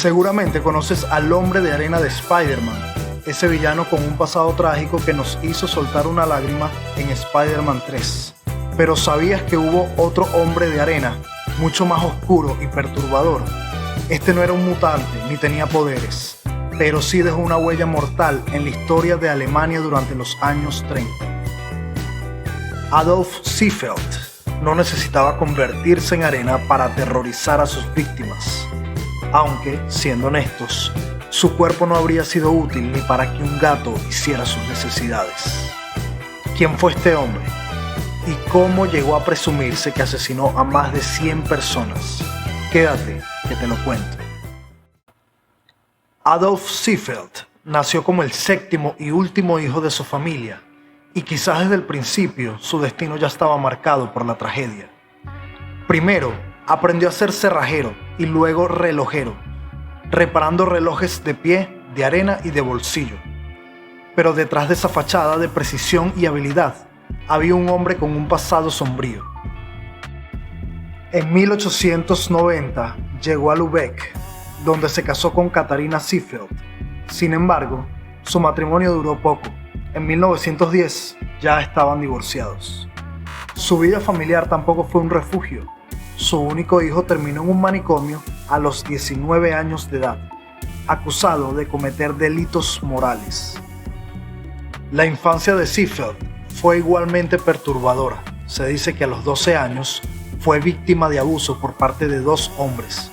Seguramente conoces al Hombre de Arena de Spider-Man, ese villano con un pasado trágico que nos hizo soltar una lágrima en Spider-Man 3. Pero ¿sabías que hubo otro Hombre de Arena, mucho más oscuro y perturbador? Este no era un mutante ni tenía poderes, pero sí dejó una huella mortal en la historia de Alemania durante los años 30. Adolf Seefeld no necesitaba convertirse en arena para aterrorizar a sus víctimas, aunque, siendo honestos, su cuerpo no habría sido útil ni para que un gato hiciera sus necesidades. ¿Quién fue este hombre? ¿Y cómo llegó a presumirse que asesinó a más de 100 personas? Quédate, que te lo cuento. Adolf Seefeld nació como el séptimo y último hijo de su familia, y quizás desde el principio su destino ya estaba marcado por la tragedia. Primero, aprendió a ser cerrajero y luego relojero, reparando relojes de pie, de arena y de bolsillo. Pero detrás de esa fachada de precisión y habilidad, había un hombre con un pasado sombrío. En 1890 llegó a Lübeck, donde se casó con Katharina Seefeld. Sin embargo, su matrimonio duró poco. En 1910 ya estaban divorciados. Su vida familiar tampoco fue un refugio. Su único hijo terminó en un manicomio a los 19 años de edad, acusado de cometer delitos morales. La infancia de Seefeld fue igualmente perturbadora. Se dice que a los 12 años fue víctima de abuso por parte de 2 hombres,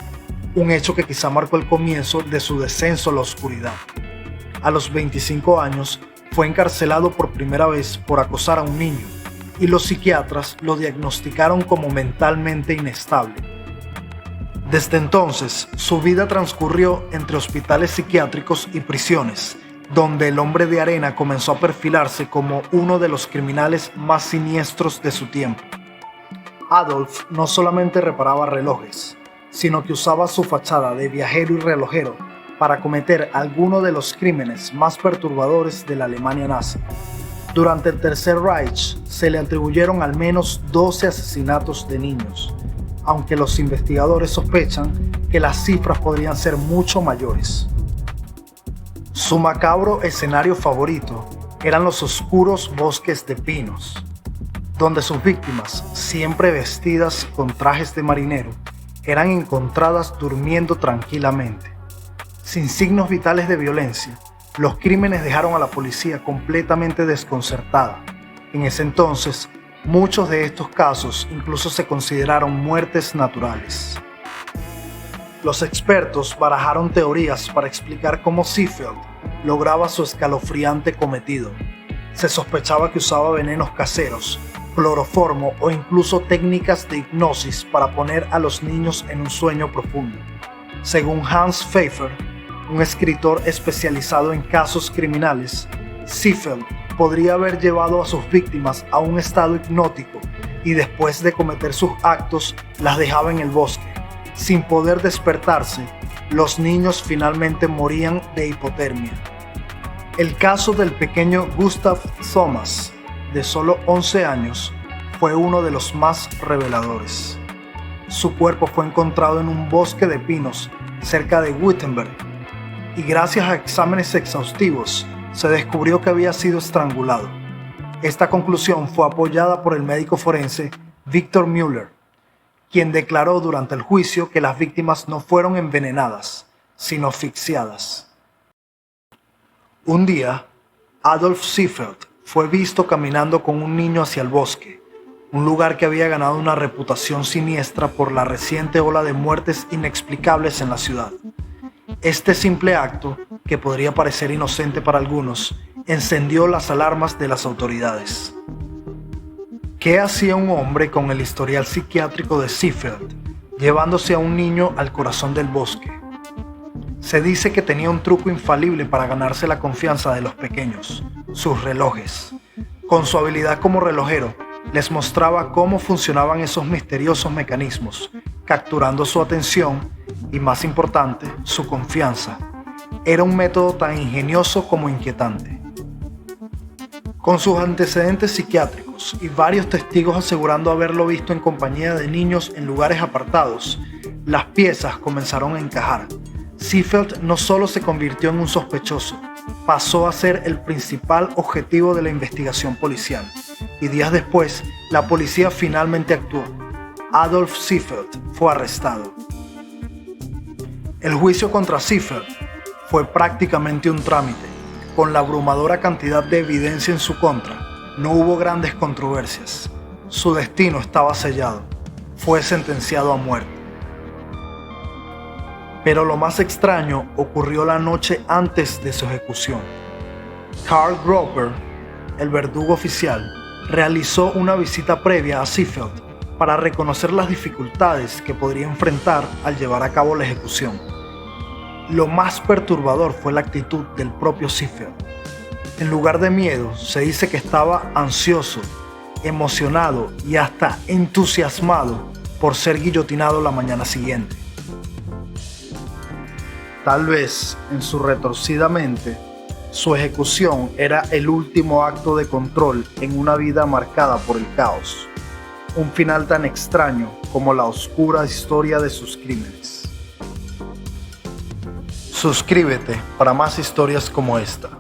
un hecho que quizá marcó el comienzo de su descenso a la oscuridad. A los 25 años fue encarcelado por primera vez por acosar a un niño, y los psiquiatras lo diagnosticaron como mentalmente inestable. Desde entonces, su vida transcurrió entre hospitales psiquiátricos y prisiones, donde el Hombre de Arena comenzó a perfilarse como uno de los criminales más siniestros de su tiempo. Adolf no solamente reparaba relojes, sino que usaba su fachada de viajero y relojero para cometer algunos de los crímenes más perturbadores de la Alemania nazi. Durante el Tercer Reich se le atribuyeron al menos 12 asesinatos de niños, aunque los investigadores sospechan que las cifras podrían ser mucho mayores. Su macabro escenario favorito eran los oscuros bosques de pinos, donde sus víctimas, siempre vestidas con trajes de marinero, eran encontradas durmiendo tranquilamente. Sin signos vitales de violencia, los crímenes dejaron a la policía completamente desconcertada. En ese entonces, muchos de estos casos incluso se consideraron muertes naturales. Los expertos barajaron teorías para explicar cómo Seefeld lograba su escalofriante cometido. Se sospechaba que usaba venenos caseros, cloroformo o incluso técnicas de hipnosis para poner a los niños en un sueño profundo. Según Hans Pfeiffer, un escritor especializado en casos criminales, Seefeld podría haber llevado a sus víctimas a un estado hipnótico y después de cometer sus actos las dejaba en el bosque. Sin poder despertarse, los niños finalmente morían de hipotermia. El caso del pequeño Gustav Thomas, de solo 11 años, fue uno de los más reveladores. Su cuerpo fue encontrado en un bosque de pinos cerca de Wittenberg, y gracias a exámenes exhaustivos se descubrió que había sido estrangulado. Esta conclusión fue apoyada por el médico forense Victor Müller, quien declaró durante el juicio que las víctimas no fueron envenenadas, sino asfixiadas. Un día, Adolf Seefeld fue visto caminando con un niño hacia el bosque, un lugar que había ganado una reputación siniestra por la reciente ola de muertes inexplicables en la ciudad. Este simple acto, que podría parecer inocente para algunos, encendió las alarmas de las autoridades. ¿Qué hacía un hombre con el historial psiquiátrico de Seefeld, llevándose a un niño al corazón del bosque? Se dice que tenía un truco infalible para ganarse la confianza de los pequeños: sus relojes. Con su habilidad como relojero, les mostraba cómo funcionaban esos misteriosos mecanismos, capturando su atención y, más importante, su confianza. Era un método tan ingenioso como inquietante. Con sus antecedentes psiquiátricos y varios testigos asegurando haberlo visto en compañía de niños en lugares apartados, las piezas comenzaron a encajar. Seefeld no solo se convirtió en un sospechoso, pasó a ser el principal objetivo de la investigación policial, y días después, la policía finalmente actuó. Adolf Seefeld fue arrestado. El juicio contra Seefeld fue prácticamente un trámite. Con la abrumadora cantidad de evidencia en su contra, no hubo grandes controversias. Su destino estaba sellado. Fue sentenciado a muerte. Pero lo más extraño ocurrió la noche antes de su ejecución. Karl Groper, el verdugo oficial, realizó una visita previa a Seefeld para reconocer las dificultades que podría enfrentar al llevar a cabo la ejecución. Lo más perturbador fue la actitud del propio Seefeld. En lugar de miedo, se dice que estaba ansioso, emocionado y hasta entusiasmado por ser guillotinado la mañana siguiente. Tal vez, en su retorcida mente, su ejecución era el último acto de control en una vida marcada por el caos. Un final tan extraño como la oscura historia de sus crímenes. Suscríbete para más historias como esta.